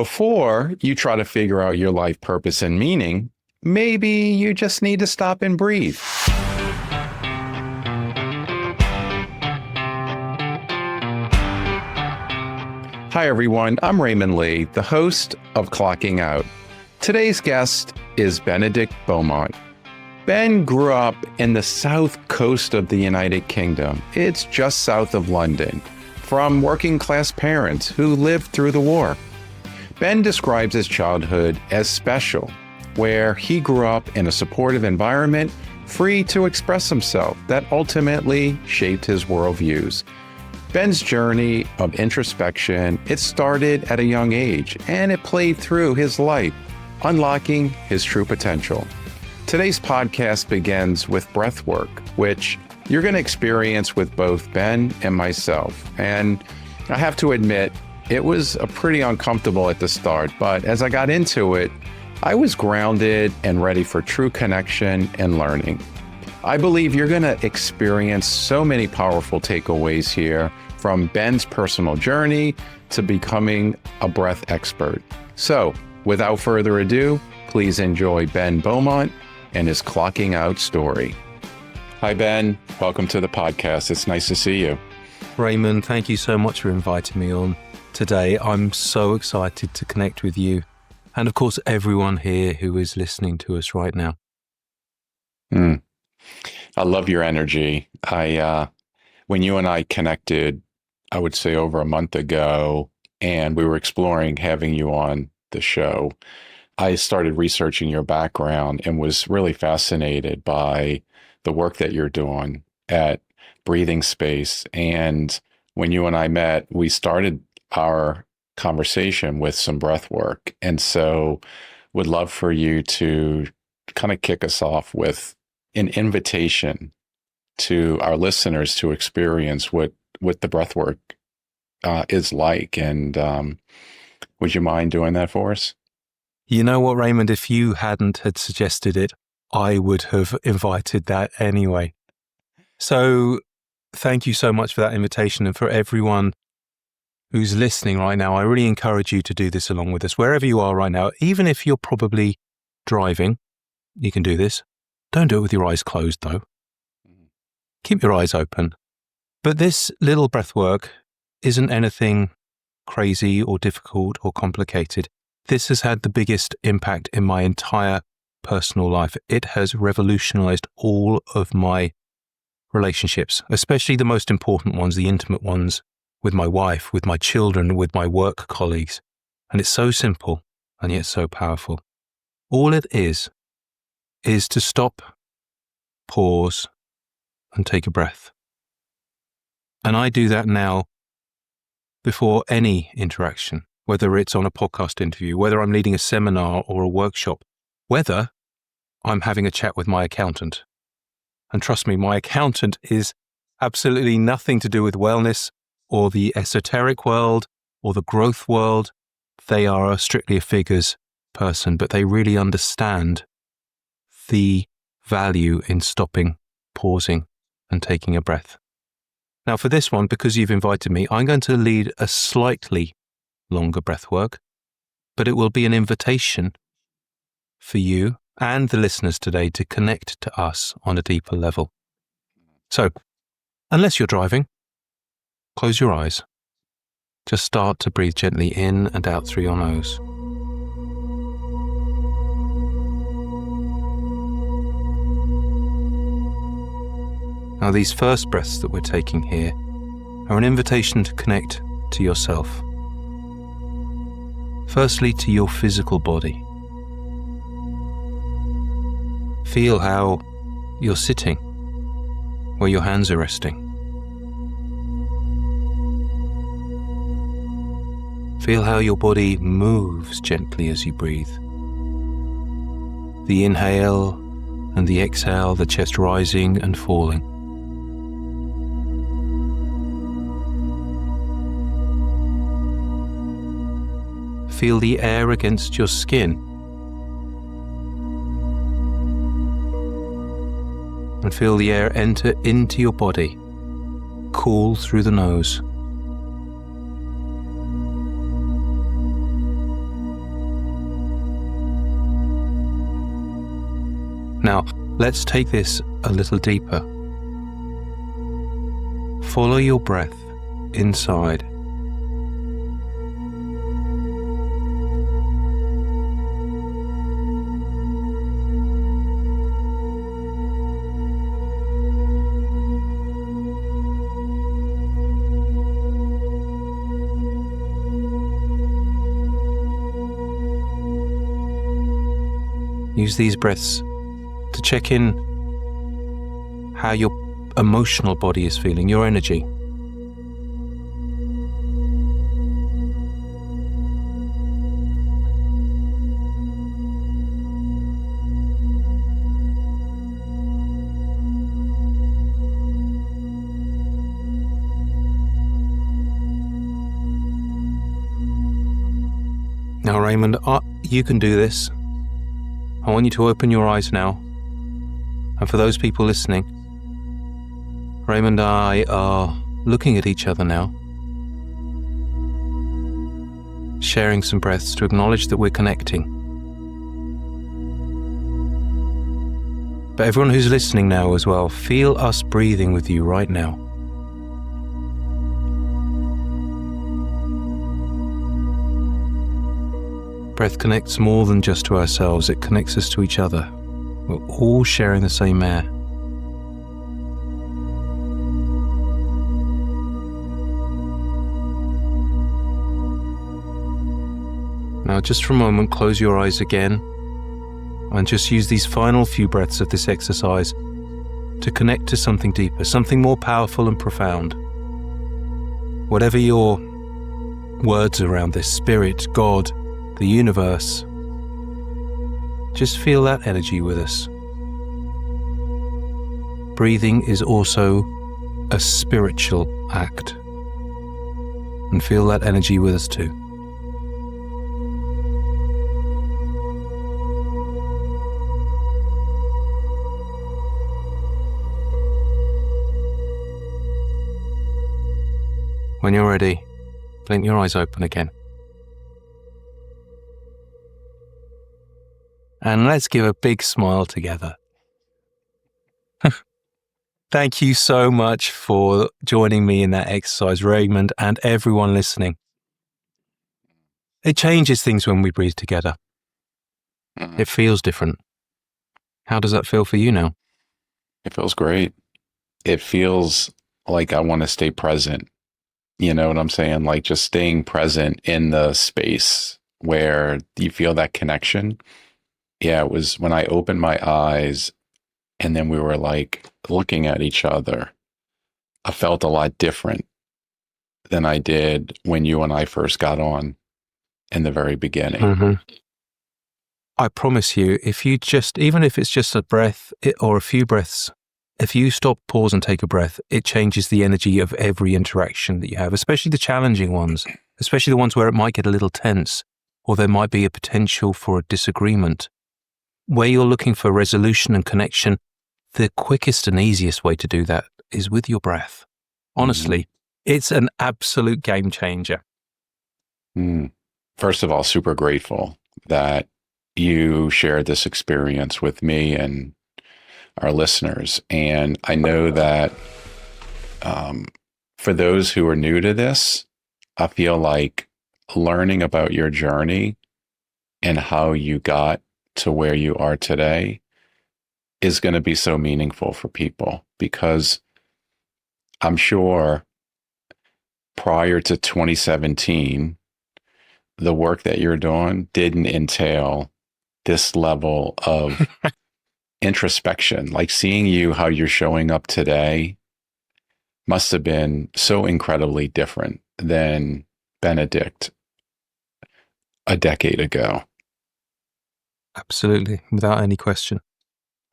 Before you try to figure out your life purpose and meaning, maybe you just need to stop and breathe. Hi, everyone. I'm Raymond Lee, the host of Clocking Out. Today's guest is Benedict Beaumont. Ben grew up in the south coast of the United Kingdom. It's just south of London, from working class parents who lived through the war. Ben describes his childhood as special, where he grew up in a supportive environment, free to express himself, that ultimately shaped his worldviews. Ben's journey of introspection, it started at a young age, and it played through his life, unlocking his true potential. Today's podcast begins with Breathwork, which you're going to experience with both Ben and myself. And I have to admit, it was pretty uncomfortable at the start, but as I got into it, I was grounded and ready for true connection and learning. I believe you're going to experience so many powerful takeaways here, from Ben's personal journey to becoming a breath expert. So, without further ado, please enjoy Ben Beaumont and his Clocking Out story. Hi, Ben. Welcome to the podcast. It's nice to see you. Raymond, thank you so much for inviting me on today. I'm so excited to connect with you and, of course, everyone here who is listening to us right now. I love your energy. When you and I connected, I would say over a month ago, and we were exploring having you on the show, I started researching your background and was really fascinated by the work that you're doing at Breathing Space. And when you and I met, we started our conversation with some breath work. And so would love for you to kind of kick us off with an invitation to our listeners to experience what the breathwork is like. And would you mind doing that for us? You know what, Raymond, if you hadn't had suggested it, I would have invited that anyway. So thank you so much for that invitation. And for everyone who's listening right now, I really encourage you to do this along with us, wherever you are right now. Even if you're probably driving, you can do this. Don't do it with your eyes closed, though. Keep your eyes open. But this little breath work isn't anything crazy or difficult or complicated. This has had the biggest impact in my entire personal life. It has revolutionized all of my relationships, especially the most important ones, the intimate ones, with my wife, with my children, with my work colleagues. And it's so simple and yet so powerful. All it is to stop, pause, and take a breath. And I do that now before any interaction, whether it's on a podcast interview, whether I'm leading a seminar or a workshop, whether I'm having a chat with my accountant. And trust me, my accountant is absolutely nothing to do with wellness or the esoteric world or the growth world. They are strictly a figures person, but they really understand the value in stopping, pausing, and taking a breath. Now for this one, because you've invited me, I'm going to lead a slightly longer breath work, but it will be an invitation for you and the listeners today to connect to us on a deeper level. So, unless you're driving, close your eyes. Just start to breathe gently in and out through your nose. Now, these first breaths that we're taking here are an invitation to connect to yourself. Firstly, to your physical body. Feel how you're sitting, where your hands are resting. Feel how your body moves gently as you breathe. The inhale and the exhale, the chest rising and falling. Feel the air against your skin. And feel the air enter into your body, cool through the nose. Now, let's take this a little deeper. Follow your breath inside. Use these breaths to check in how your emotional body is feeling, your energy. Now, Raymond, you can do this. I want you to open your eyes now. And for those people listening, Raymond and I are looking at each other now, sharing some breaths to acknowledge that we're connecting. But everyone who's listening now as well, feel us breathing with you right now. Breath connects more than just to ourselves, it connects us to each other. We're all sharing the same air. Now, just for a moment, close your eyes again and just use these final few breaths of this exercise to connect to something deeper, something more powerful and profound. Whatever your words around this, spirit, God, the universe, just feel that energy with us. Breathing is also a spiritual act, and feel that energy with us too. When you're ready, blink your eyes open again. And let's give a big smile together. Thank you so much for joining me in that exercise, Raymond, and everyone listening. It changes things when we breathe together. It feels different. How does that feel for you now? It feels great. It feels like I want to stay present. You know what I'm saying? Like just staying present in the space where you feel that connection. Yeah, it was when I opened my eyes and then we were like looking at each other. I felt a lot different than I did when you and I first got on in the very beginning. Mm-hmm. I promise you, if you just, even if it's just a breath or a few breaths, if you stop, pause and take a breath, it changes the energy of every interaction that you have, especially the challenging ones, especially the ones where it might get a little tense or there might be a potential for a disagreement. Where you're looking for resolution and connection, the quickest and easiest way to do that is with your breath. Honestly, it's an absolute game changer. First of all, super grateful that you shared this experience with me and our listeners. And I know that for those who are new to this, I feel like learning about your journey and how you got to where you are today is going to be so meaningful for people, because I'm sure prior to 2017, the work that you're doing didn't entail this level of introspection. Like seeing you, how you're showing up today must have been so incredibly different than Benedict a decade ago. Absolutely, without any question.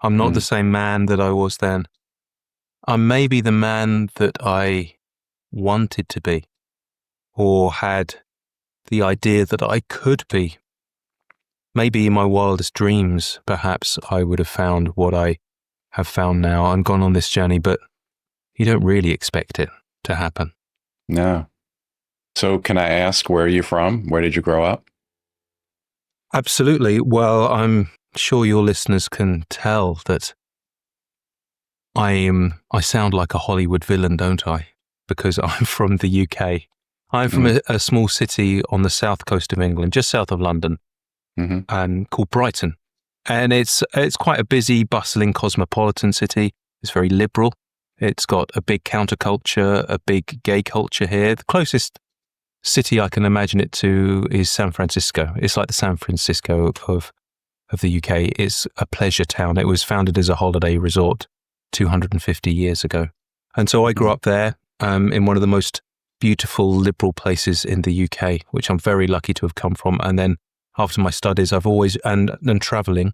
I'm not the same man that I was then. I'm maybe the man that I wanted to be, or had the idea that I could be. Maybe in my wildest dreams, perhaps I would have found what I have found now and gone on this journey, but you don't really expect it to happen. No. So can I ask, where are you from? Where did you grow up? Absolutely. Well, I'm sure your listeners can tell that I sound like a Hollywood villain, don't I? Because I'm from the UK. I'm from a small city on the south coast of England, just south of London, called Brighton. And it's quite a busy, bustling, cosmopolitan city. It's very liberal. It's got a big counterculture, a big gay culture here. The closest city I can imagine it to is San Francisco. It's like the San Francisco of the UK. It's a pleasure town. It was founded as a holiday resort 250 years ago. And so I grew up there in one of the most beautiful liberal places in the UK, which I'm very lucky to have come from. And then after my studies, I've always, and travelling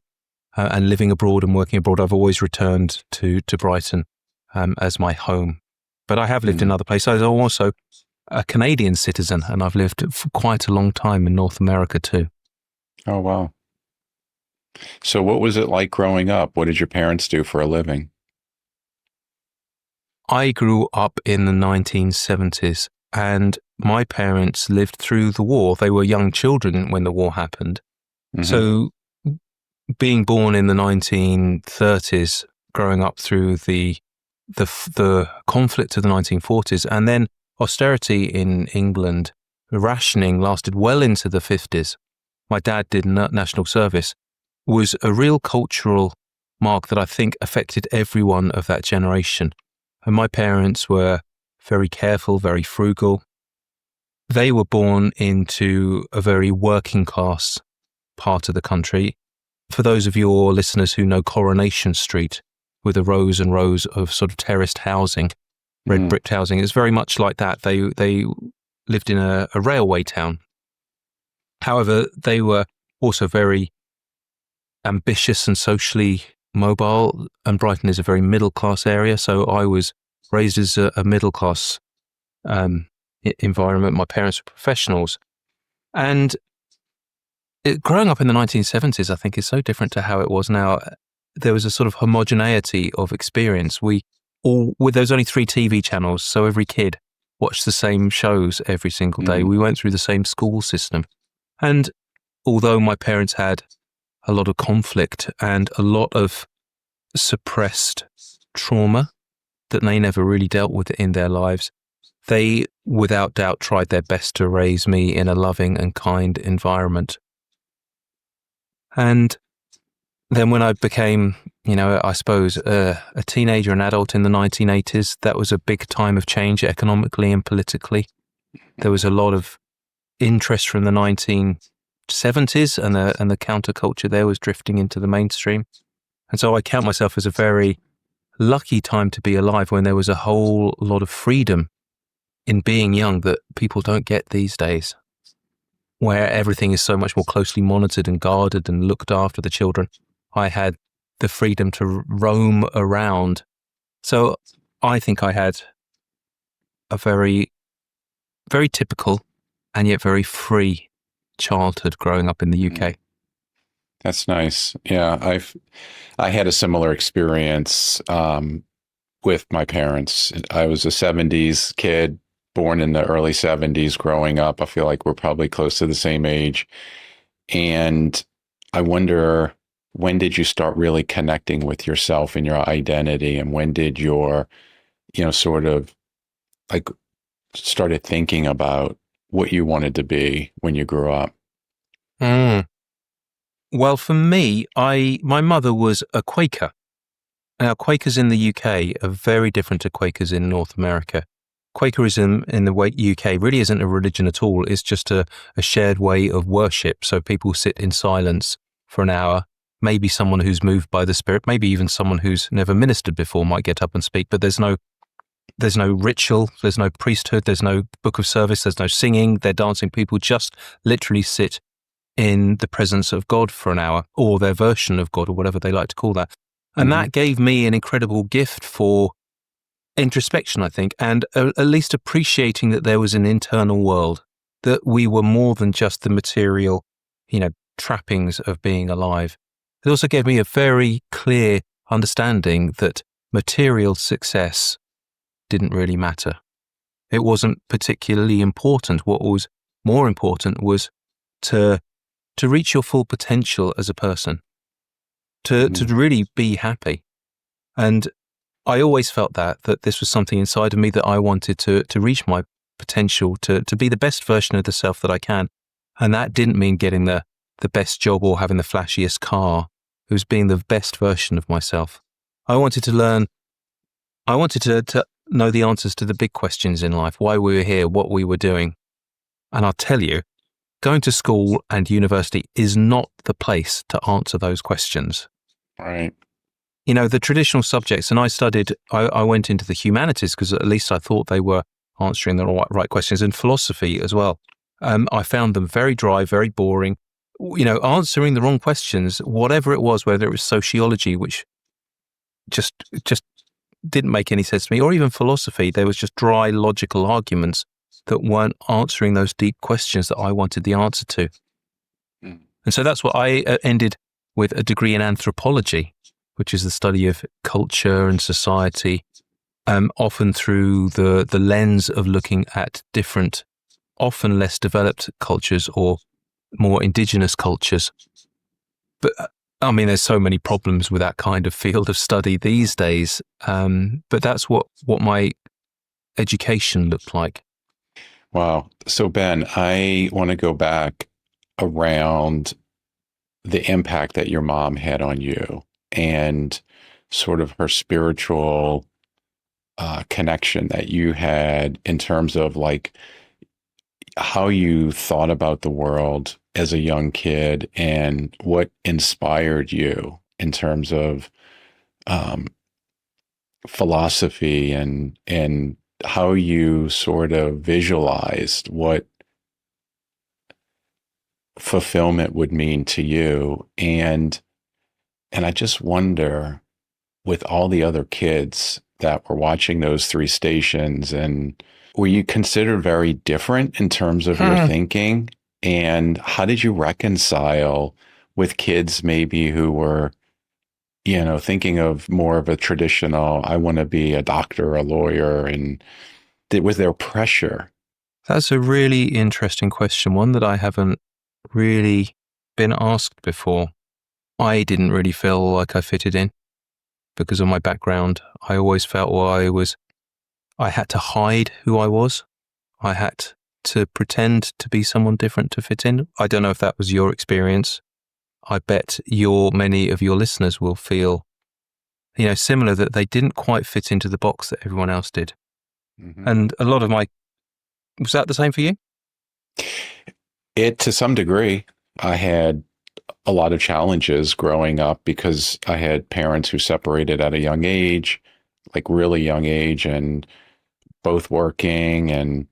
and living abroad and working abroad, I've always returned to Brighton as my home. But I have lived in other places. I'm also a Canadian citizen, and I've lived for quite a long time in North America too. Oh, wow. So what was it like growing up? What did your parents do for a living? I grew up in the 1970s, and my parents lived through the war. They were young children when the war happened. So being born in the 1930s, growing up through the conflict of the 1940s, and then austerity in England, rationing lasted well into the 50s. My dad did national service, was a real cultural mark that I think affected everyone of that generation. And my parents were very careful, very frugal. They were born into a very working class part of the country. For those of your listeners who know Coronation Street, with the rows and rows of sort of terraced housing, red brick housing, it's very much like that. They lived in a railway town. However, they were also very ambitious and socially mobile, and Brighton is a very middle-class area, so I was raised as a middle-class environment. My parents were professionals. And growing up in the 1970s, I think, is so different to how it was now. There was a sort of homogeneity of experience. There was only 3 TV channels, so every kid watched the same shows every single day. We went through the same school system. And although my parents had a lot of conflict and a lot of suppressed trauma that they never really dealt with in their lives, they without doubt tried their best to raise me in a loving and kind environment. And then when I became, I suppose, a teenager, an adult in the 1980s, that was a big time of change economically and politically. There was a lot of interest from the 1970s, and the counterculture there was drifting into the mainstream. And so I count myself as a very lucky time to be alive, when there was a whole lot of freedom in being young that people don't get these days, where everything is so much more closely monitored and guarded and looked after the children. I had the freedom to roam around. So I think I had a very, very typical and yet very free childhood growing up in the UK. That's nice. Yeah, I had a similar experience with my parents. I was a 70s kid, born in the early 70s, growing up. I feel like we're probably close to the same age. And I wonder, when did you start really connecting with yourself and your identity? And when did your, sort of like started thinking about what you wanted to be when you grew up? Well, for me, my mother was a Quaker. Now, Quakers in the UK are very different to Quakers in North America. Quakerism in the UK really isn't a religion at all. It's just a shared way of worship. So people sit in silence for an hour. Maybe someone who's moved by the Spirit, maybe even someone who's never ministered before might get up and speak, but there's no ritual, there's no priesthood, there's no book of service, there's no singing, they're dancing. People just literally sit in the presence of God for an hour, or their version of God, or whatever they like to call that. And that gave me an incredible gift for introspection, I think, and at least appreciating that there was an internal world, that we were more than just the material, trappings of being alive. It also gave me a very clear understanding that material success didn't really matter. It wasn't particularly important. What was more important was to reach your full potential as a person. to really be happy. And I always felt that this was something inside of me that I wanted to reach my potential, to be the best version of the self that I can. And that didn't mean getting the best job or having the flashiest car. It was being the best version of myself. I wanted to learn. I wanted to know the answers to the big questions in life, why we were here, what we were doing. And I'll tell you, going to school and university is not the place to answer those questions. Right. You know, the traditional subjects, and I went into the humanities because at least I thought they were answering the right questions, and philosophy as well. I found them very dry, very boring. You know, answering the wrong questions, whatever it was, whether it was sociology, which just didn't make any sense to me, or even philosophy, there was just dry, logical arguments that weren't answering those deep questions that I wanted the answer to. Mm. And so that's what I ended with a degree in anthropology, which is the study of culture and society, often through the lens of looking at different, often less developed cultures or more indigenous cultures. But I mean, there's so many problems with that kind of field of study these days. But that's what my education looked like. Wow. So, Ben, I want to go back around the impact that your mom had on you and sort of her spiritual connection that you had in terms of like how you thought about the world as a young kid and what inspired you in terms of philosophy and how you sort of visualized what fulfillment would mean to you. And I just wonder, with all the other kids that were watching those three stations, and were you considered very different in terms of your thinking? And how did you reconcile with kids maybe who were, you know, thinking of more of a traditional, I want to be a doctor, a lawyer, and was there pressure? That's a really interesting question, one that I haven't really been asked before. I didn't really feel like I fitted in because of my background. I always felt I had to hide who I was. I had to pretend to be someone different to fit in. I don't know if that was your experience. I bet many of your listeners will feel, you know, similar, that they didn't quite fit into the box that everyone else did. Mm-hmm. And a lot of was that the same for you? To some degree, I had a lot of challenges growing up because I had parents who separated at a young age, like really young age, and both working. And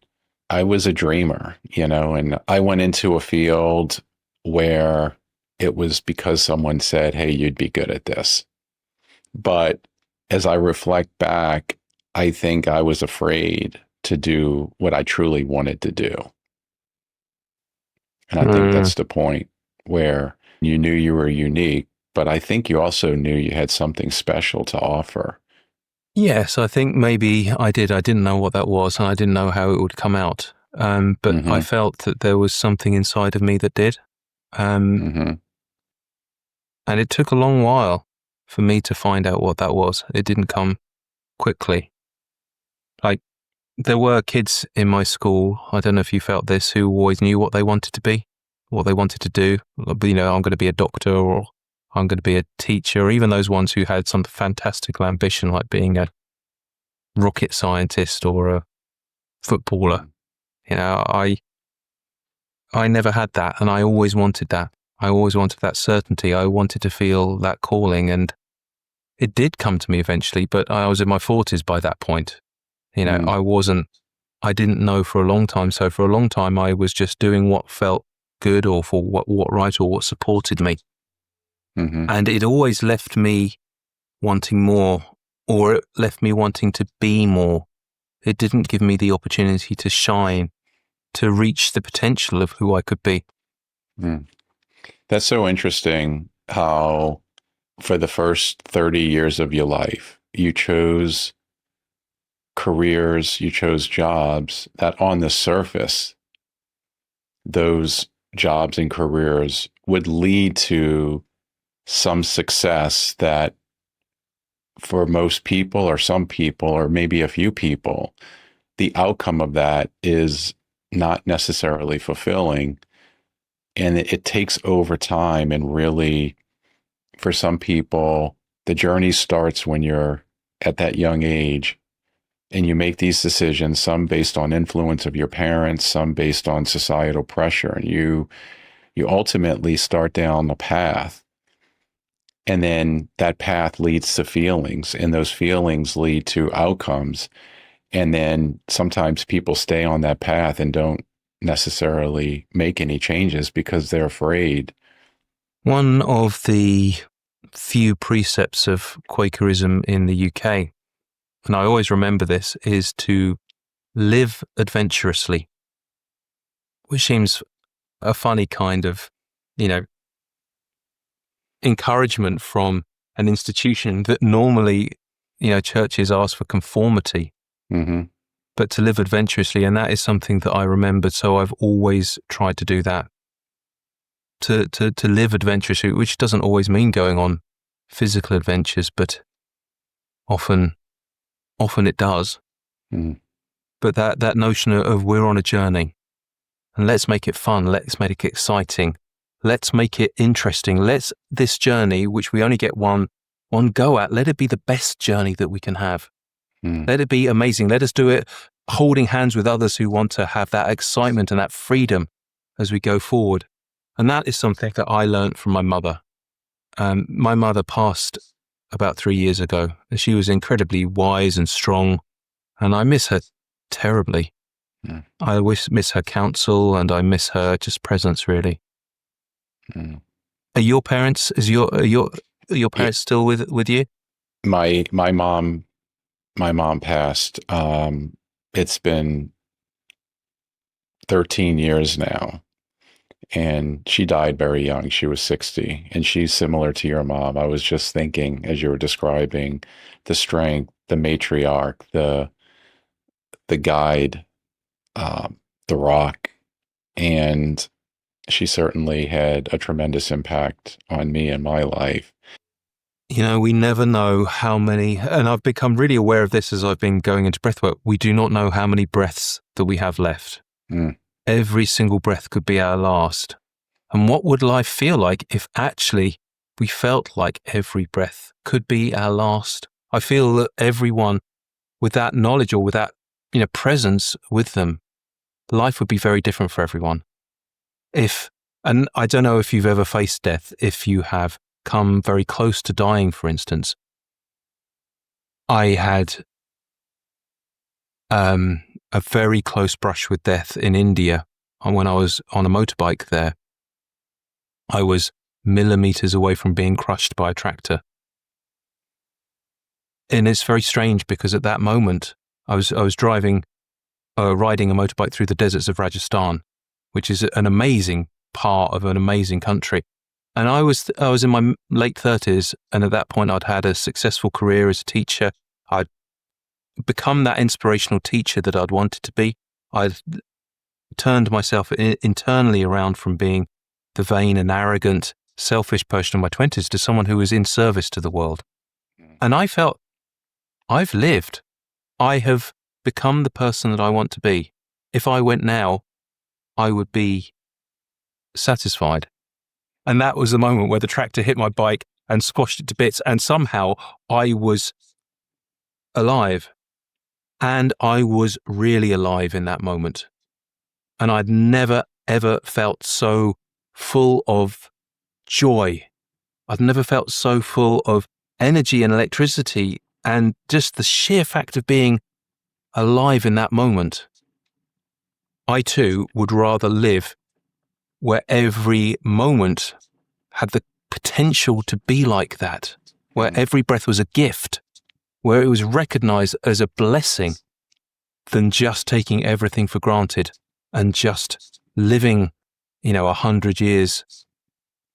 I was a dreamer, you know, and I went into a field where it was because someone said, hey, you'd be good at this. But as I reflect back, I think I was afraid to do what I truly wanted to do. And I think that's the point where you knew you were unique, but I think you also knew you had something special to offer. Yes, I think maybe I did. I didn't know what that was, and I didn't know how it would come out. But I felt that there was something inside of me that did. And it took a long while for me to find out what that was. It didn't come quickly. Like, there were kids in my school, I don't know if you felt this, who always knew what they wanted to be, what they wanted to do. You know, I'm going to be a doctor, or I'm going to be a teacher, or even those ones who had some fantastical ambition like being a rocket scientist or a footballer. You know, I never had that, and I always wanted that. I always wanted that certainty. I wanted to feel that calling, and it did come to me eventually, but I was in my 40s by that point. You know, I didn't know for a long time. So for a long time, I was just doing what felt good, or for what right, or what supported me. And it always left me wanting more, or it left me wanting to be more. It didn't give me the opportunity to shine, to reach the potential of who I could be. That's so interesting how for the first 30 years of your life, you chose careers, you chose jobs that on the surface, those jobs and careers would lead to some success that for most people or some people or maybe a few people, the outcome of that is not necessarily fulfilling. And it takes over time. And really, for some people, the journey starts when you're at that young age and you make these decisions, some based on influence of your parents, some based on societal pressure. And you ultimately start down the path. And then that path leads to feelings, and those feelings lead to outcomes. And then sometimes people stay on that path and don't necessarily make any changes because they're afraid. One of the few precepts of Quakerism in the UK, and I always remember this, is to live adventurously, which seems a funny kind of, encouragement from an institution that normally, churches ask for conformity, Mm-hmm. but to live adventurously. And that is something that I remembered. So I've always tried to do that, to live adventurously, which doesn't always mean going on physical adventures, but often it does. Mm-hmm. But that notion of we're on a journey and let's make it fun. Let's make it exciting. Let's make it interesting. Let's this journey, which we only get one go at, let it be the best journey that we can have. Let it be amazing. Let us do it holding hands with others who want to have that excitement and that freedom as we go forward. And that is something that I learned from my mother. My mother passed about 3 years ago, and she was incredibly wise and strong, and I miss her terribly. Mm. I miss her counsel, and I miss her just presence, really. Mm. Are your parents? Are your parents still with you? My mom passed. It's been 13 years now, and she died very young. She was 60, and she's similar to your mom. I was just thinking as you were describing the strength, the matriarch, the guide, the rock, and she certainly had a tremendous impact on me and my life. We never know how many, and I've become really aware of this as I've been going into breathwork. We do not know how many breaths that we have left. Mm. Every single breath could be our last. And what would life feel like if actually we felt like every breath could be our last? I feel that everyone with that knowledge or with that, presence with them, life would be very different for everyone. And I don't know if you've ever faced death, if you have come very close to dying, for instance. I had a very close brush with death in India. And when I was on a motorbike there, I was millimeters away from being crushed by a tractor. And it's very strange because at that moment, I was riding a motorbike through the deserts of Rajasthan, which is an amazing part of an amazing country. And I was in my late 30s, and at that point I'd had a successful career as a teacher. I'd become that inspirational teacher that I'd wanted to be. I'd turned myself internally around from being the vain and arrogant, selfish person in my 20s to someone who was in service to the world. And I felt, I've lived. I have become the person that I want to be. If I went now, I would be satisfied. And that was the moment where the tractor hit my bike and squashed it to bits, and somehow I was alive. And I was really alive in that moment. And I'd never, ever felt so full of joy. I'd never felt so full of energy and electricity and just the sheer fact of being alive in that moment. I too would rather live where every moment had the potential to be like that, where every breath was a gift, where it was recognized as a blessing, than just taking everything for granted and just living, 100 years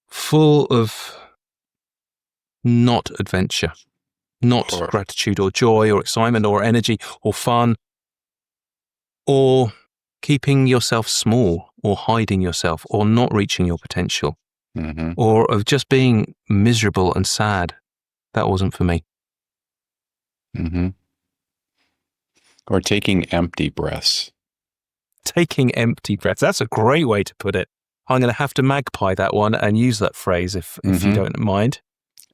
full of not adventure, not gratitude or joy or excitement or energy or fun, or keeping yourself small or hiding yourself or not reaching your potential. Mm-hmm. or of just being miserable and sad. That wasn't for me. Mm-hmm. Or taking empty breaths. Taking empty breaths. That's a great way to put it. I'm going to have to magpie that one and use that phrase if you don't mind.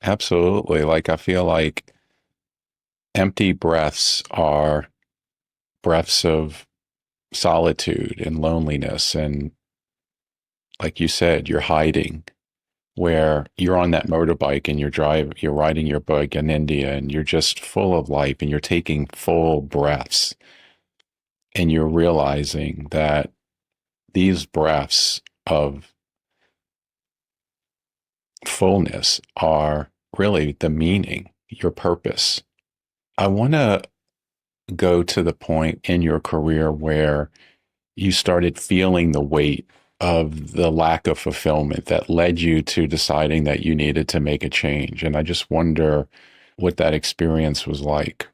Absolutely. Like, I feel like empty breaths are breaths of solitude and loneliness. And like you said, you're hiding, where you're on that motorbike and you're riding your bike in India and you're just full of life and you're taking full breaths and you're realizing that these breaths of fullness are really the meaning, your purpose. I want to go to the point in your career where you started feeling the weight of the lack of fulfillment that led you to deciding that you needed to make a change. And I just wonder what that experience was like.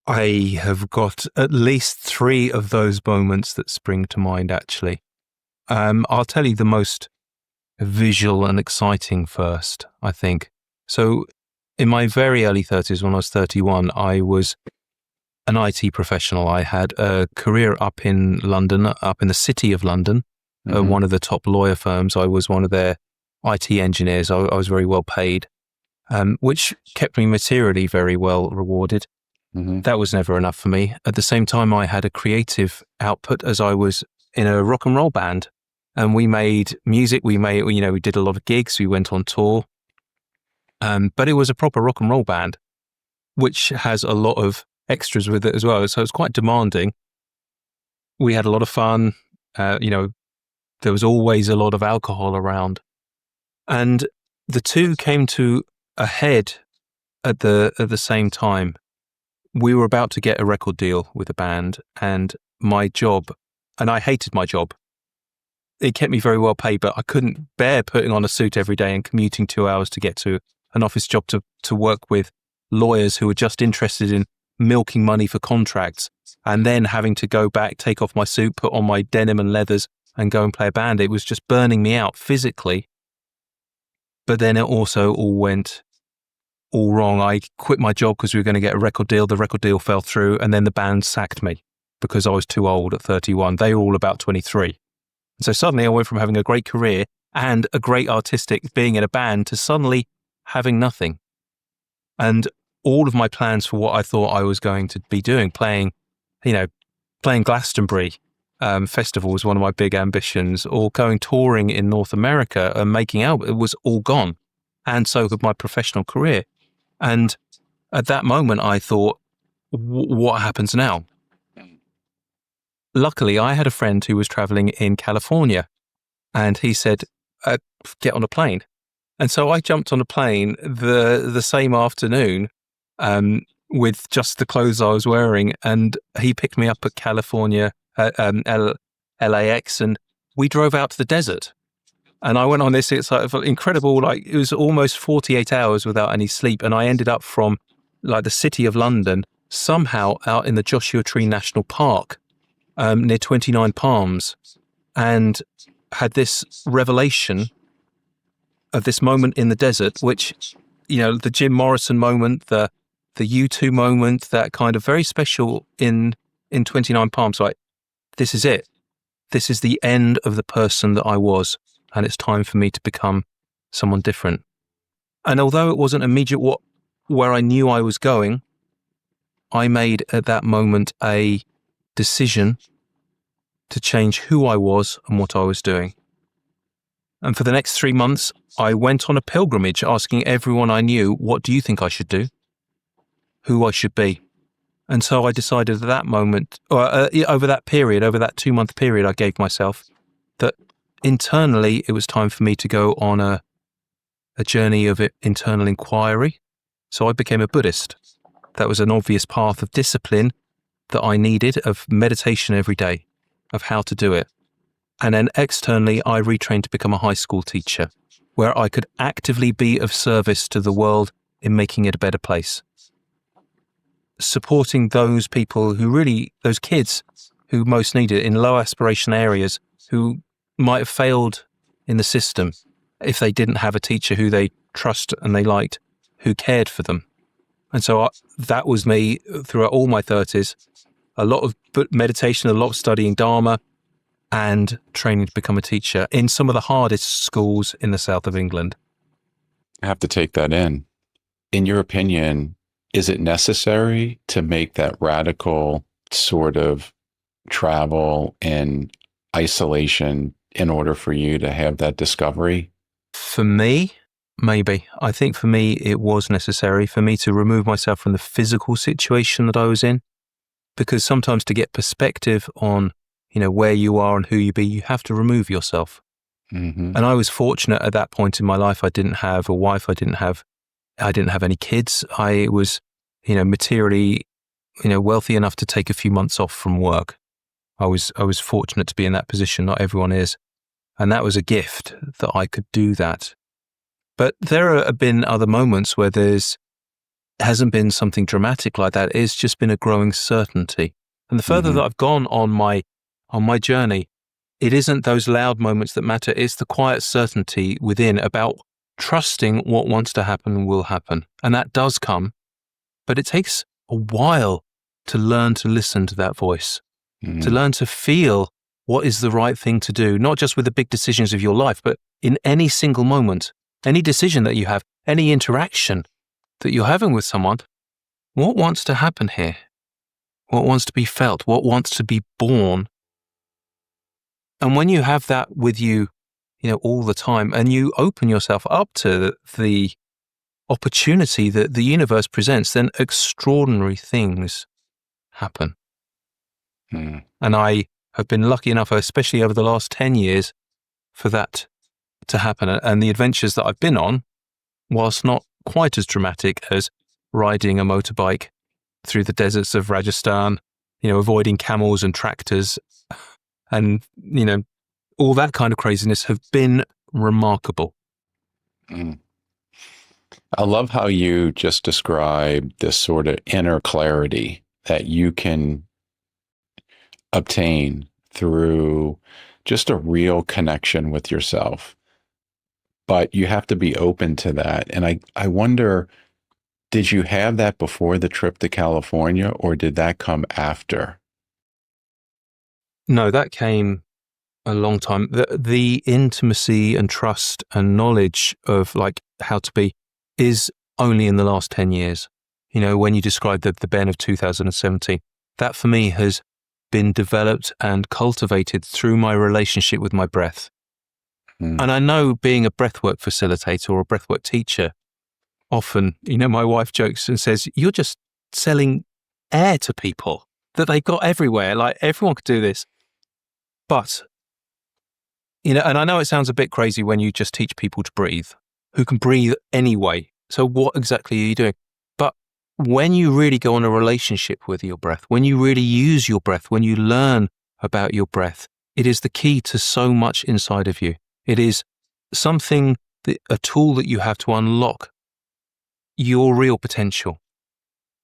I have got at least 3 of those moments that spring to mind, actually. I'll tell you the most visual and exciting first, I think. So in my very early 30s, when I was 31, I was an IT professional. I had a career up in London, up in the city of London, one of the top lawyer firms. I was one of their IT engineers. I was very well paid, which kept me materially very well rewarded. That was never enough for me. At the same time, I had a creative output as I was in a rock and roll band, and we made music. We did a lot of gigs. We went on tour, but it was a proper rock and roll band, which has a lot of extras with it as well. So it was quite demanding. We had a lot of fun. There was always a lot of alcohol around, and the two came to a head at the same time. We were about to get a record deal with a band, and my job, and I hated my job. It kept me very well paid, but I couldn't bear putting on a suit every day and commuting 2 hours to get to an office job to work with lawyers who were just interested in milking money for contracts, and then having to go back, take off my suit, put on my denim and leathers and go and play a band. It was just burning me out physically. But then it also all went all wrong. I quit my job because we were going to get a record deal. The record deal fell through, and then the band sacked me because I was too old at 31. They were all about 23. And so suddenly I went from having a great career and a great artistic being in a band to suddenly having nothing. And all of my plans for what I thought I was going to be doing, playing Glastonbury Festival was one of my big ambitions, or going touring in North America and making albums, it was all gone. And so had my professional career. And at that moment, I thought, what happens now? Luckily, I had a friend who was traveling in California, and he said, get on a plane. And so I jumped on a plane the same afternoon with just the clothes I was wearing, and he picked me up at California, LAX, and we drove out to the desert. And I went on this, it's like incredible, like it was almost 48 hours without any sleep. And I ended up from like the city of London, somehow out in the Joshua Tree National Park, near 29 Palms, and had this revelation of this moment in the desert, which, the Jim Morrison moment, the U2 moment, that kind of very special in 29 Palms, like, this is it. This is the end of the person that I was. And it's time for me to become someone different. And although it wasn't immediate where I knew I was going, I made at that moment a decision to change who I was and what I was doing. And for the next 3 months, I went on a pilgrimage asking everyone I knew, what do you think I should do? Who I should be? And so I decided at that moment, over that 2-month period I gave myself, that internally, it was time for me to go on a journey of internal inquiry. So I became a Buddhist. That was an obvious path of discipline that I needed, of meditation every day, of how to do it. And then externally, I retrained to become a high school teacher, where I could actively be of service to the world in making it a better place. Supporting those people those kids who most need it in low aspiration areas, who might have failed in the system, if they didn't have a teacher who they trust and they liked, who cared for them. And so that was me throughout all my 30s. A lot of meditation, a lot of studying Dharma, and training to become a teacher in some of the hardest schools in the south of England. I have to take that in. In your opinion, is it necessary to make that radical sort of travel and isolation in order for you to have that discovery? For me, maybe. I think for me, it was necessary for me to remove myself from the physical situation that I was in, because sometimes to get perspective on, where you are and who you be, you have to remove yourself. Mm-hmm. And I was fortunate at that point in my life. I didn't have a wife. I didn't have any kids. I was, materially, wealthy enough to take a few months off from work. I was fortunate to be in that position. Not everyone is. And that was a gift that I could do that. But there have been other moments where hasn't been something dramatic like that. It's just been a growing certainty. And the further that I've gone on my journey, it isn't those loud moments that matter. It's the quiet certainty within about trusting what wants to happen will happen. And that does come, but it takes a while to learn to listen to that voice, to learn to feel what is the right thing to do, not just with the big decisions of your life, but in any single moment, any decision that you have, any interaction that you're having with someone. What wants to happen here? What wants to be felt? What wants to be born? And when you have that with you, all the time, and you open yourself up to the opportunity that the universe presents, then extraordinary things happen. And I have been lucky enough, especially over the last 10 years, for that to happen. And the adventures that I've been on, whilst not quite as dramatic as riding a motorbike through the deserts of Rajasthan, avoiding camels and tractors and, all that kind of craziness, have been remarkable. I love how you just described this sort of inner clarity that you can obtain through just a real connection with yourself. But you have to be open to that. And I wonder, did you have that before the trip to California, or did that come after? No, that came a long time. The intimacy and trust and knowledge of how to be is only in the last 10 years. When you described the Ben of 2017, that for me has been developed and cultivated through my relationship with my breath. And I know, being a breathwork facilitator or a breathwork teacher, often, my wife jokes and says, you're just selling air to people that they got everywhere. Like, everyone could do this. But, and I know it sounds a bit crazy when you just teach people to breathe, who can breathe anyway. So what exactly are you doing? But when you really go on a relationship with your breath, when you really use your breath, when you learn about your breath, it is the key to so much inside of you. It is something, a tool that you have to unlock your real potential.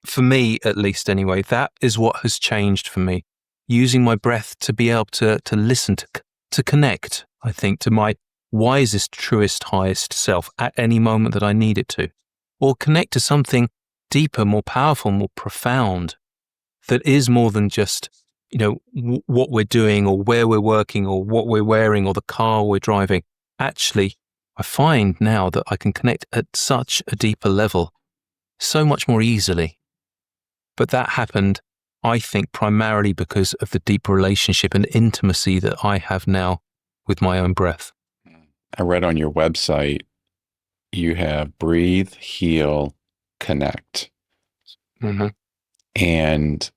For me, at least anyway, that is what has changed for me. Using my breath to be able to listen, to connect, I think, to my wisest, truest, highest self at any moment that I need it to. Or connect to something deeper, more powerful, more profound, that is more than just, what we're doing or where we're working or what we're wearing or the car we're driving. Actually, I find now that I can connect at such a deeper level, so much more easily. But that happened, I think, primarily because of the deep relationship and intimacy that I have now with my own breath. I read on your website, you have breathe, heal, connect. And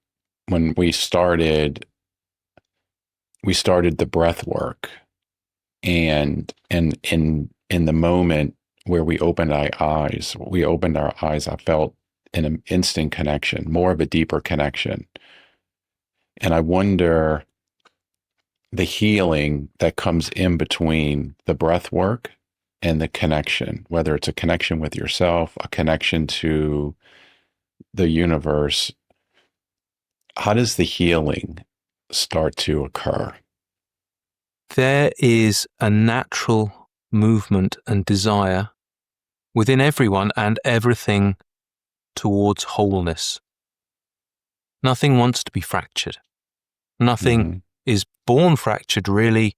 when we started the breath work, and in the moment where we opened our eyes, I felt an instant connection, more of a deeper connection. And I wonder the healing that comes in between the breath work and the connection, whether it's a connection with yourself, a connection to the universe. How does the healing start to occur? There is a natural movement and desire within everyone and everything towards wholeness. Nothing wants to be fractured. Nothing is born fractured, really.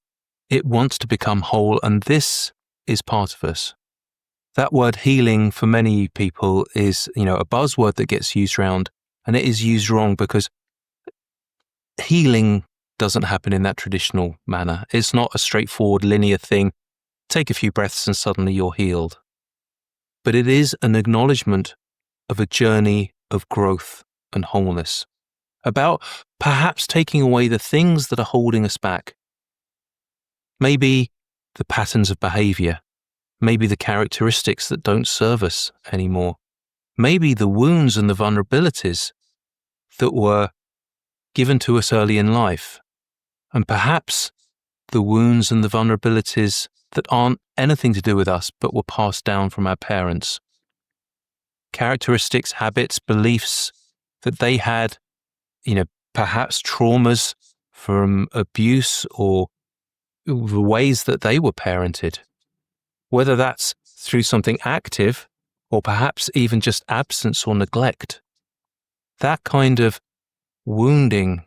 It wants to become whole, and this is part of us. That word healing for many people is, a buzzword that gets used around, and it is used wrong because healing doesn't happen in that traditional manner. It's not a straightforward linear thing. Take a few breaths and suddenly you're healed. But it is an acknowledgement of a journey of growth and wholeness, about perhaps taking away the things that are holding us back. Maybe the patterns of behavior, maybe the characteristics that don't serve us anymore, maybe the wounds and the vulnerabilities that were given to us early in life, and perhaps the wounds and the vulnerabilities that aren't anything to do with us but were passed down from our parents. Characteristics, habits, beliefs that they had, perhaps traumas from abuse or the ways that they were parented, whether that's through something active or perhaps even just absence or neglect. That kind of wounding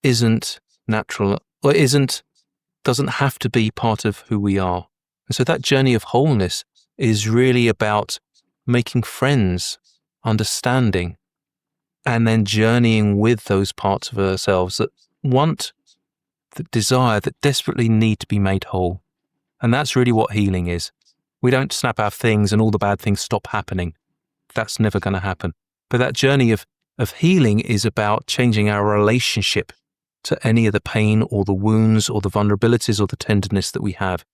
isn't natural, or doesn't have to be part of who we are. And so that journey of wholeness is really about making friends, understanding, and then journeying with those parts of ourselves that want, that desire, that desperately need to be made whole. And that's really what healing is. We don't snap our things and all the bad things stop happening. That's never going to happen. But that journey of healing is about changing our relationship to any of the pain or the wounds or the vulnerabilities or the tenderness that we have.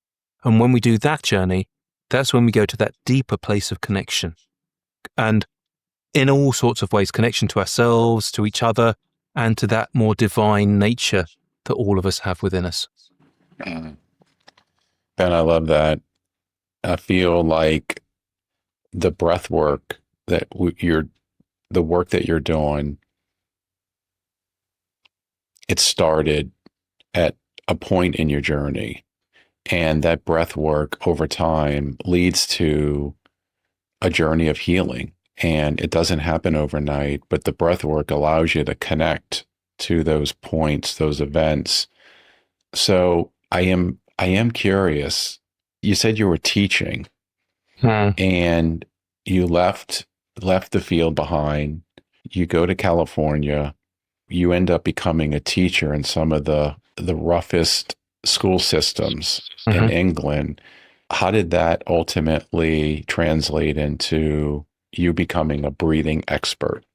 And when we do that journey, that's when we go to that deeper place of connection. And in all sorts of ways, connection to ourselves, to each other, and to that more divine nature that all of us have within us. Ben, I love that. I feel like the breath work that the work that you're doing, it started at a point in your journey, and that breath work over time leads to a journey of healing. And it doesn't happen overnight, but the breath work allows you to connect to those points, those events. So I am curious. You said you were teaching and you left the field behind. You go to California. You end up becoming a teacher in some of the roughest school systems in England. How did that ultimately translate into you becoming a breathing expert?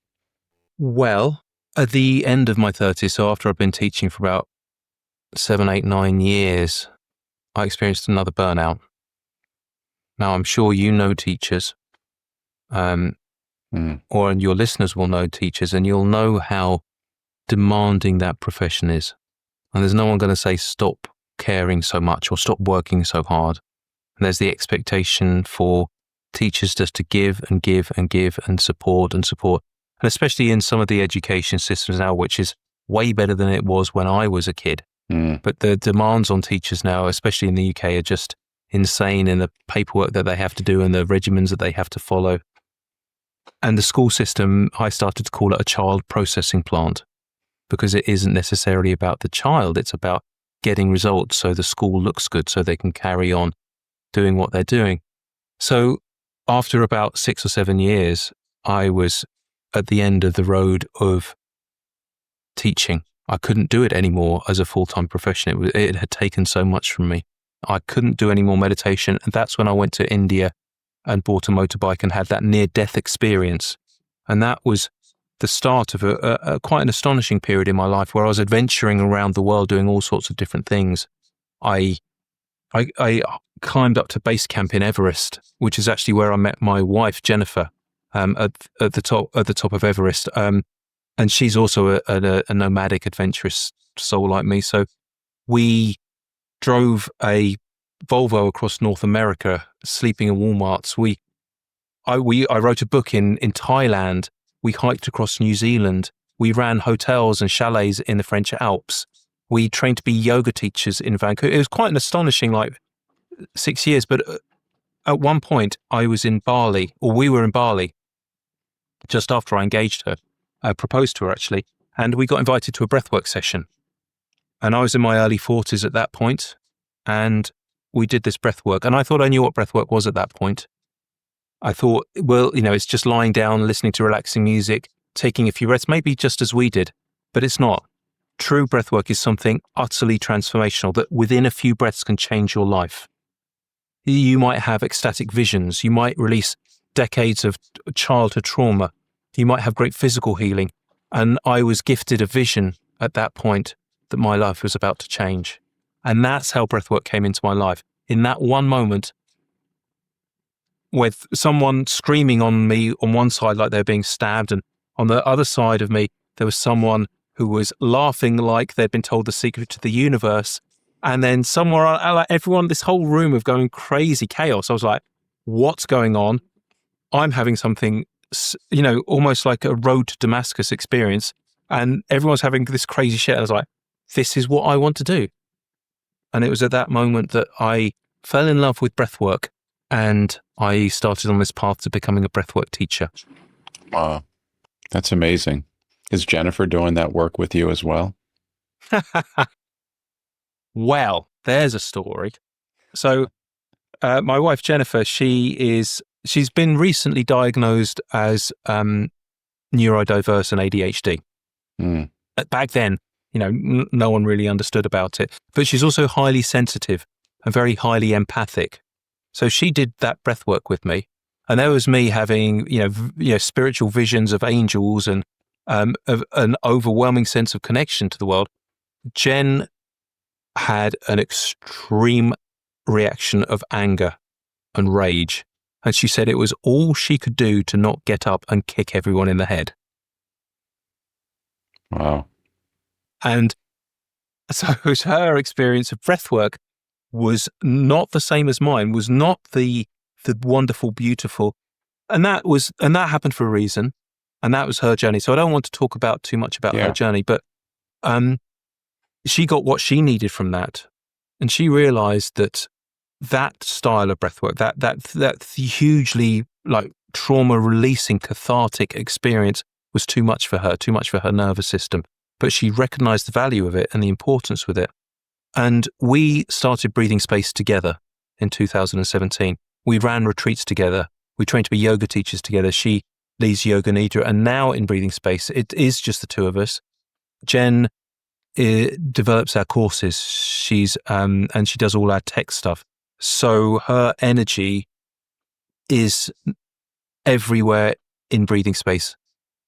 Well, at the end of my 30s, so after I've been teaching for about 7, 8, 9 years, I experienced another burnout. Now, I'm sure you know teachers, or your listeners will know teachers, and you'll know how demanding that profession is. And there's no one going to say stop caring so much or stop working so hard. And there's the expectation for teachers just to give and give and give and support and support. And especially in some of the education systems now, which is way better than it was when I was a kid. But the demands on teachers now, especially in the UK, are just insane in the paperwork that they have to do and the regimens that they have to follow. And the school system, I started to call it a child processing plant, because it isn't necessarily about the child. It's about getting results so the school looks good, so they can carry on doing what they're doing. So after about 6 or 7 years, I was at the end of the road of teaching. I couldn't do it anymore as a full-time profession. It had taken so much from me. I couldn't do any more meditation. And that's when I went to India and bought a motorbike and had that near-death experience. And that was the start of a quite an astonishing period in my life where I was adventuring around the world doing all sorts of different things. I climbed up to base camp in Everest, which is actually where I met my wife, Jennifer, at the top of Everest. And she's also a nomadic, adventurous soul like me. So we drove a Volvo across North America, sleeping in Walmarts. I wrote a book in Thailand. We hiked across New Zealand. We ran hotels and chalets in the French Alps. We trained to be yoga teachers in Vancouver. It was quite an astonishing 6 years. But at one point, I was in Bali, or we were in Bali, just after I engaged her. I proposed to her, actually, and we got invited to a breathwork session. And I was in my early 40s at that point, and we did this breathwork. And I thought I knew what breathwork was at that point. I thought, well, it's just lying down, listening to relaxing music, taking a few breaths, maybe just as we did, but it's not. True breathwork is something utterly transformational that within a few breaths can change your life. You might have ecstatic visions. You might release decades of childhood trauma. You might have great physical healing. And I was gifted a vision at that point that my life was about to change. And that's how breathwork came into my life. In that one moment, with someone screaming on me on one side like they're being stabbed, and on the other side of me, there was someone who was laughing like they'd been told the secret to the universe. And then somewhere, like everyone, this whole room of going crazy chaos. I was like, what's going on? I'm having something, almost like a road to Damascus experience. And everyone's having this crazy shit. I was like, this is what I want to do. And it was at that moment that I fell in love with breathwork, and I started on this path to becoming a breathwork teacher. Wow. That's amazing. Is Jennifer doing that work with you as well? Well, there's a story. So my wife, Jennifer, she's been recently diagnosed as neurodiverse and ADHD. Mm. Back then, no one really understood about it. But she's also highly sensitive and very highly empathic. So she did that breath work with me. And there was me having, spiritual visions of angels and of an overwhelming sense of connection to the world. Jen had an extreme reaction of anger and rage. And she said it was all she could do to not get up and kick everyone in the head. Wow. And so her experience of breathwork was not the same as mine, was not the wonderful, beautiful. And that happened for a reason. And that was her journey. So I don't want to talk about too much about her journey, but she got what she needed from that. And she realized that style of breathwork, that hugely trauma releasing, cathartic experience was too much for her nervous system. But she recognized the value of it and the importance with it. And we started Breathing Space together in 2017. We ran retreats together. We trained to be yoga teachers together. She leads Yoga Nidra. And now in Breathing Space, it is just the two of us. Jen develops our courses. And she does all our tech stuff. So her energy is everywhere in Breathing Space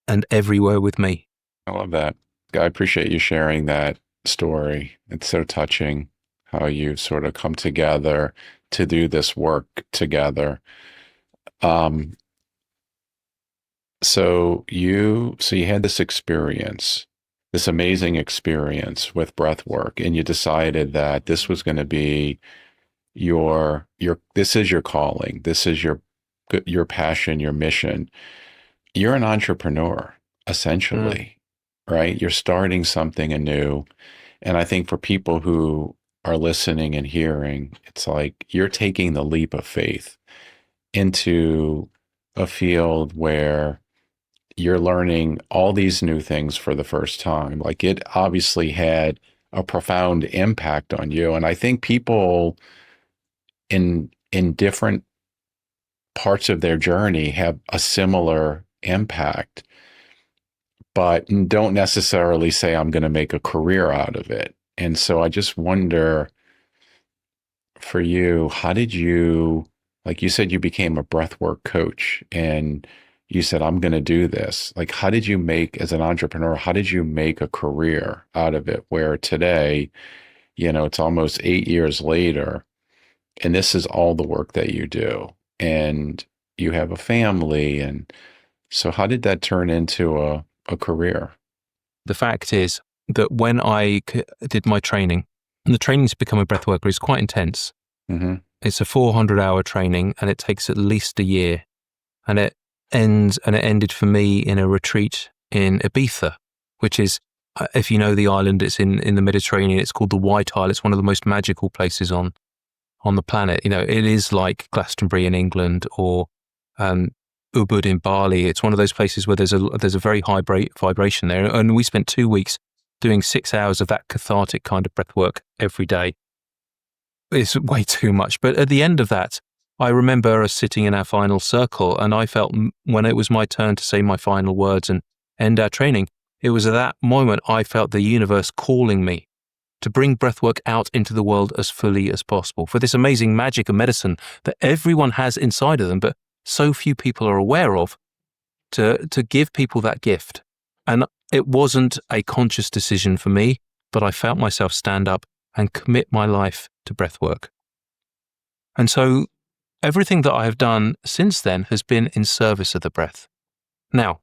and everywhere with me. I love that. I appreciate you sharing that story. It's so touching how you sort of come together to do this work together. So you had this experience, this amazing experience with breath work, and you decided that this was going to be this is your calling. This is your passion, your mission. You're an entrepreneur, essentially. Right? You're starting something anew. And I think for people who are listening and hearing, it's like you're taking the leap of faith into a field where you're learning all these new things for the first time. Like, it obviously had a profound impact on you. And I think people in different parts of their journey have a similar impact, but don't necessarily say, I'm going to make a career out of it. And so I just wonder, for you, how did you, like you said, you became a breathwork coach and you said, I'm going to do this. Like, how did you as an entrepreneur, how did you make a career out of it? Where today, it's almost 8 years later, and this is all the work that you do, and you have a family. And so how did that turn into a career? The fact is that when I did my training, and the training to become a breathworker is quite intense. Mm-hmm. It's a 400-hour training, and it takes at least a year. And it ended for me in a retreat in Ibiza, which is, if you know the island, it's in the Mediterranean. It's called the White Isle. It's one of the most magical places on on the planet. You know, it is like Glastonbury in England or Ubud in Bali. It's one of those places where there's a very high vibration there. And we spent 2 weeks doing 6 hours of that cathartic kind of breath work every day. It's way too much. But at the end of that, I remember us sitting in our final circle, and I felt when it was my turn to say my final words and end our training, it was at that moment I felt the universe calling me to bring breathwork out into the world as fully as possible for this amazing magic of medicine that everyone has inside of them, but so few people are aware of, to give people that gift. And it wasn't a conscious decision for me, but I felt myself stand up and commit my life to breathwork. And so everything that I have done since then has been in service of the breath. Now,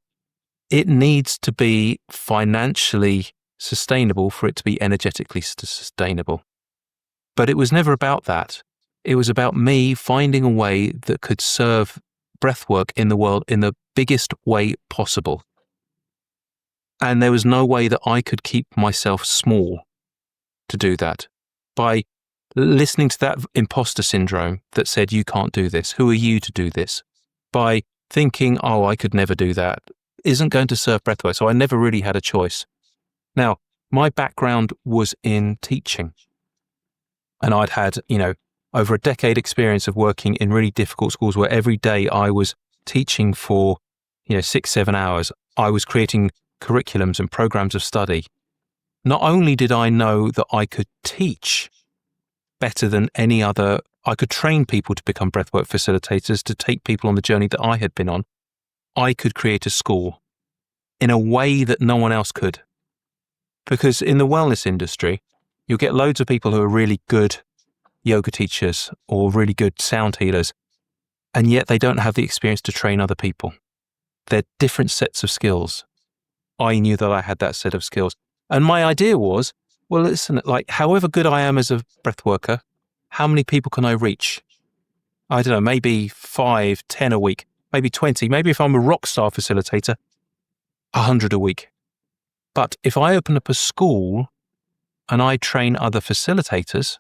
it needs to be financially sustainable for it to be energetically sustainable. But it was never about that. It was about me finding a way that could serve breathwork in the world in the biggest way possible. And there was no way that I could keep myself small to do that. By listening to that imposter syndrome that said, you can't do this, who are you to do this? By thinking, oh, I could never do that, isn't going to serve breathwork. So I never really had a choice. Now, my background was in teaching. And I'd had, over a decade experience of working in really difficult schools where every day I was teaching for, 6-7 hours. I was creating curriculums and programs of study. Not only did I know that I could teach better than any other, I could train people to become breathwork facilitators, to take people on the journey that I had been on. I could create a school in a way that no one else could. Because in the wellness industry, you'll get loads of people who are really good yoga teachers or really good sound healers, and yet they don't have the experience to train other people. They're different sets of skills. I knew that I had that set of skills. And my idea was, well, listen, however good I am as a breath worker, how many people can I reach? I don't know, maybe 5, 10 a week, maybe 20, maybe if I'm a rock star facilitator, 100 a week. But if I open up a school and I train other facilitators,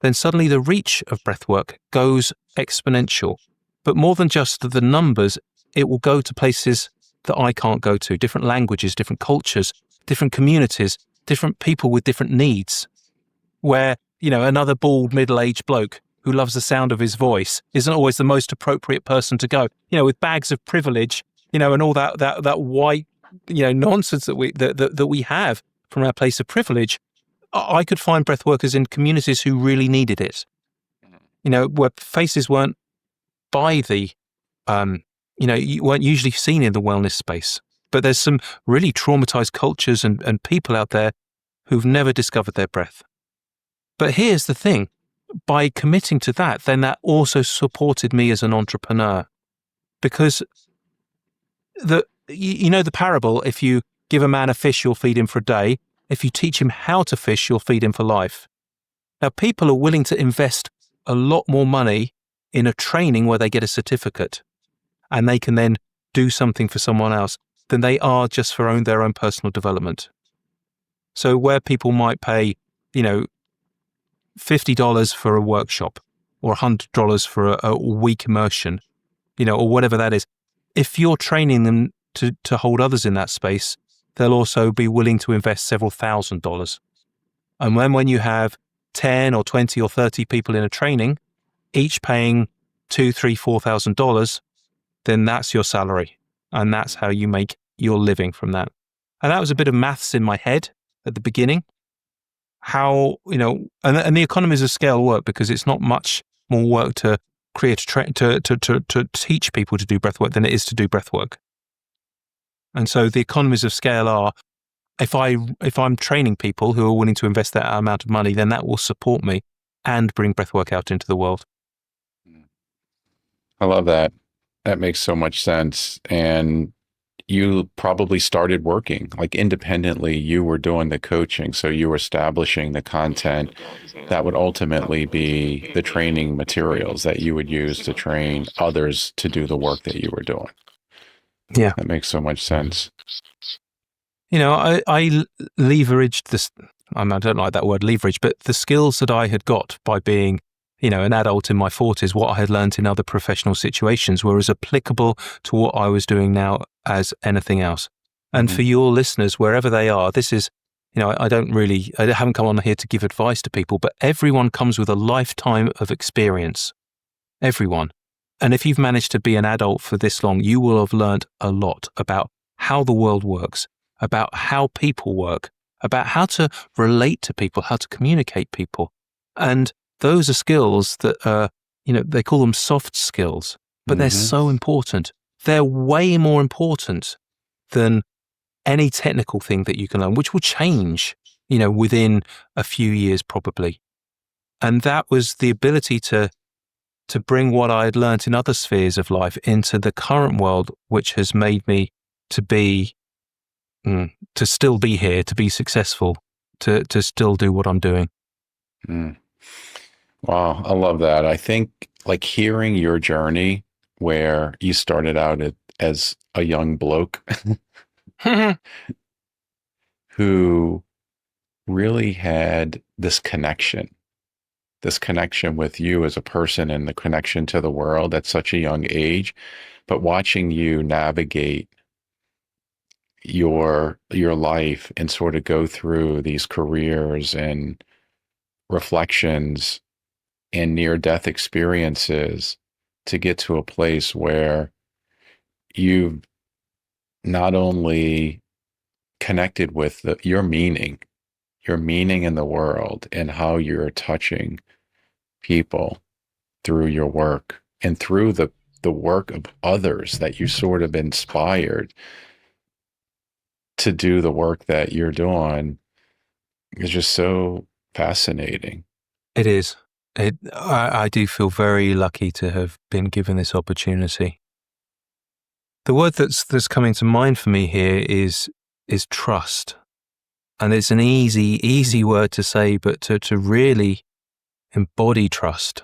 then suddenly the reach of breathwork goes exponential. But more than just the numbers, it will go to places that I can't go to, different languages, different cultures, different communities, different people with different needs, where, another bald middle-aged bloke who loves the sound of his voice isn't always the most appropriate person to go, with bags of privilege, and all that white, nonsense that we have from our place of privilege. I could find breath workers in communities who really needed it, where faces weren't by the, you weren't usually seen in the wellness space. But there's some really traumatized cultures and people out there who've never discovered their breath. But here's the thing, by committing to that, then that also supported me as an entrepreneur. Because the parable, if you give a man a fish, you'll feed him for a day. If you teach him how to fish, you'll feed him for life. Now, people are willing to invest a lot more money in a training where they get a certificate and they can then do something for someone else than they are just for their own personal development. So where people might pay, $50 for a workshop or $100 for a week immersion, or whatever that is, if you're training them to hold others in that space, they'll also be willing to invest several $1,000s. And when you have 10 or 20 or 30 people in a training, each paying $2,000, $3,000, $4,000, then that's your salary. And that's how you make your living from that. And that was a bit of maths in my head at the beginning. How, and the economies of scale work because it's not much more work to create to teach people to do breath work than it is to do breath work. And so the economies of scale are, if I'm training people who are willing to invest that amount of money, then that will support me and bring breathwork out into the world. I love that. That makes so much sense. And you probably started working independently. You were doing the coaching, so you were establishing the content that would ultimately be the training materials that you would use to train others to do the work that you were doing. Yeah. That makes so much sense. I leveraged this. I don't like that word leverage, but the skills that I had got by being, an adult in my 40s, what I had learned in other professional situations were as applicable to what I was doing now as anything else. And for your listeners, wherever they are, this is, I haven't come on here to give advice to people, but everyone comes with a lifetime of experience. Everyone. And if you've managed to be an adult for this long, you will have learned a lot about how the world works, about how people work, about how to relate to people, how to communicate people. And those are skills that are, they call them soft skills, but they're so important. They're way more important than any technical thing that you can learn, which will change, within a few years probably. And that was the ability to bring what I had learned in other spheres of life into the current world, which has made me to still be here, to be successful, to still do what I'm doing. Wow, I love that. I think like hearing your journey where you started out as a young bloke who really had this connection with you as a person and the connection to the world at such a young age, but watching you navigate your life and sort of go through these careers and reflections and near-death experiences to get to a place where you've not only connected with your meaning in the world and how you're touching people through your work and through the work of others that you sort of inspired to do the work that you're doing is just so fascinating. It is. I do feel very lucky to have been given this opportunity. The word that's coming to mind for me here is trust. And it's an easy word to say, but to really embody trust.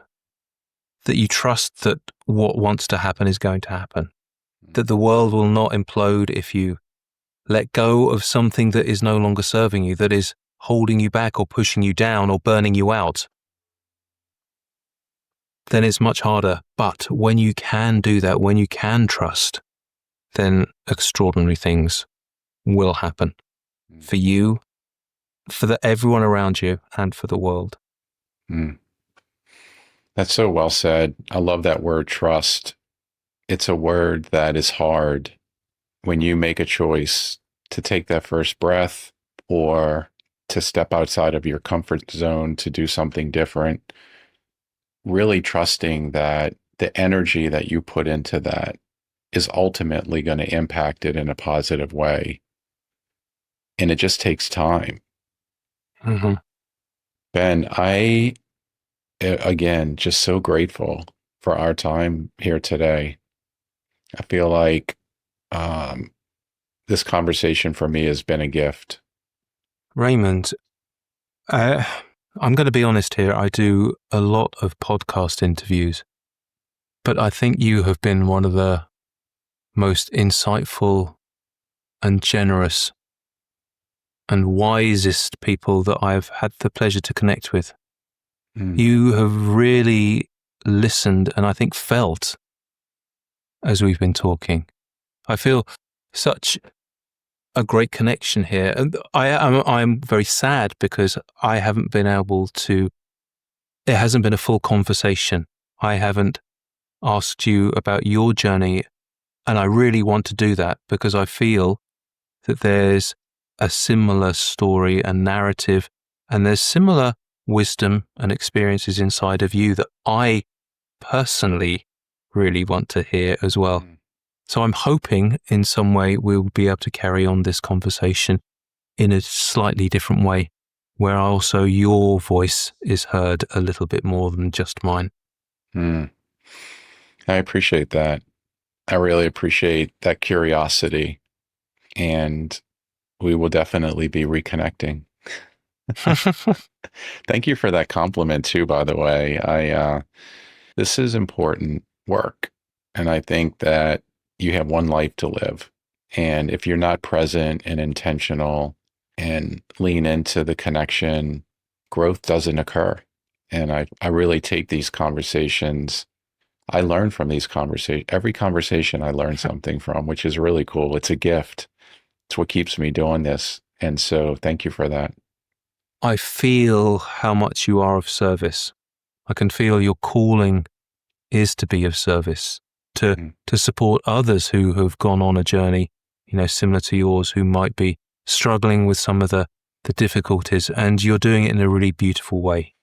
That you trust that what wants to happen is going to happen. That the world will not implode if you let go of something that is no longer serving you, that is holding you back or pushing you down or burning you out. Then it's much harder. But when you can do that, when you can trust, then extraordinary things will happen for you, for everyone around you, and for the world. That's so well said. I love that word, trust. It's a word that is hard when you make a choice to take that first breath or to step outside of your comfort zone to do something different. Really trusting that the energy that you put into that is ultimately going to impact it in a positive way. And it just takes time. Ben, again, just so grateful for our time here today. I feel like this conversation for me has been a gift. Raymond, I'm going to be honest here. I do a lot of podcast interviews, but I think you have been one of the most insightful and generous and wisest people that I've had the pleasure to connect with. You have really listened and I think felt as we've been talking. I feel such a great connection here. And I'm very sad because I haven't been able to, it hasn't been a full conversation. I haven't asked you about your journey, and I really want to do that because I feel that there's a similar story and narrative, and there's similar wisdom and experiences inside of you that I personally really want to hear as well. So I'm hoping in some way we'll be able to carry on this conversation in a slightly different way, where also your voice is heard a little bit more than just mine. I appreciate that. I really appreciate that curiosity, and we will definitely be reconnecting. Thank you for that compliment too, by the way. This is important work, and I think that you have one life to live. And if you're not present and intentional and lean into the connection, growth doesn't occur. And I really take these conversations. I learn from these conversations. Every conversation I learn something from, which is really cool. It's a gift. It's what keeps me doing this. And so thank you for that. I feel how much you are of service. I can feel your calling is to be of service, to support others who have gone on a journey, similar to yours, who might be struggling with some of the difficulties. And you're doing it in a really beautiful way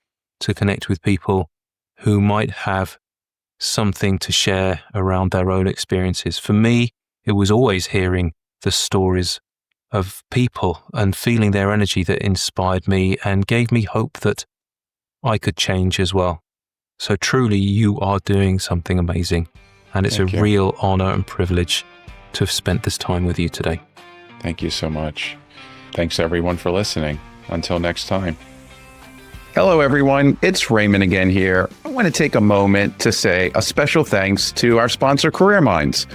to connect with people who might have something to share around their own experiences. For me, it was always hearing the stories of people and feeling their energy that inspired me and gave me hope that I could change as well. So truly, you are doing something amazing. And it's Thank a you. real honor and privilege to have spent this time with you today. Thank you so much. Thanks everyone for listening. Until next time. Hello everyone, it's Raymond again here. I want to take a moment to say a special thanks to our sponsor, Career Minds.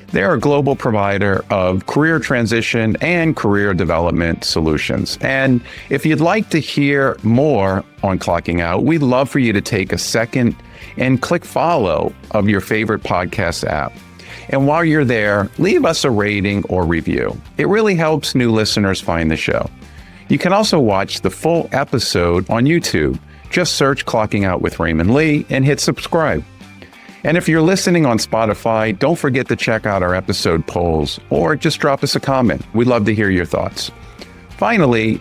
They're a global provider of career transition and career development solutions. And if you'd like to hear more on Clocking Out, we'd love for you to take a second and click follow of your favorite podcast app. And while you're there, leave us a rating or review. It really helps new listeners find the show. You can also watch the full episode on YouTube. Just search Clocking Out with Raymond Lee and hit subscribe. And if you're listening on Spotify, don't forget to check out our episode polls or just drop us a comment. We'd love to hear your thoughts. Finally,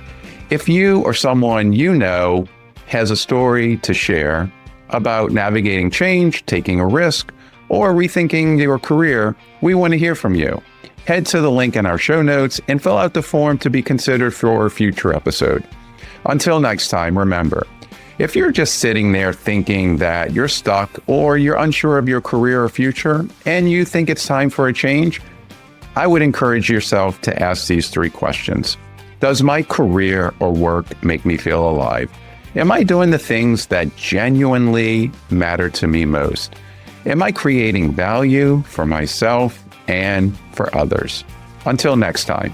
if you or someone you know has a story to share about navigating change, taking a risk, or rethinking your career, we want to hear from you. Head to the link in our show notes and fill out the form to be considered for a future episode. Until next time, remember, if you're just sitting there thinking that you're stuck or you're unsure of your career or future and you think it's time for a change, I would encourage yourself to ask these 3 questions. Does my career or work make me feel alive? Am I doing the things that genuinely matter to me most? Am I creating value for myself and for others? Until next time.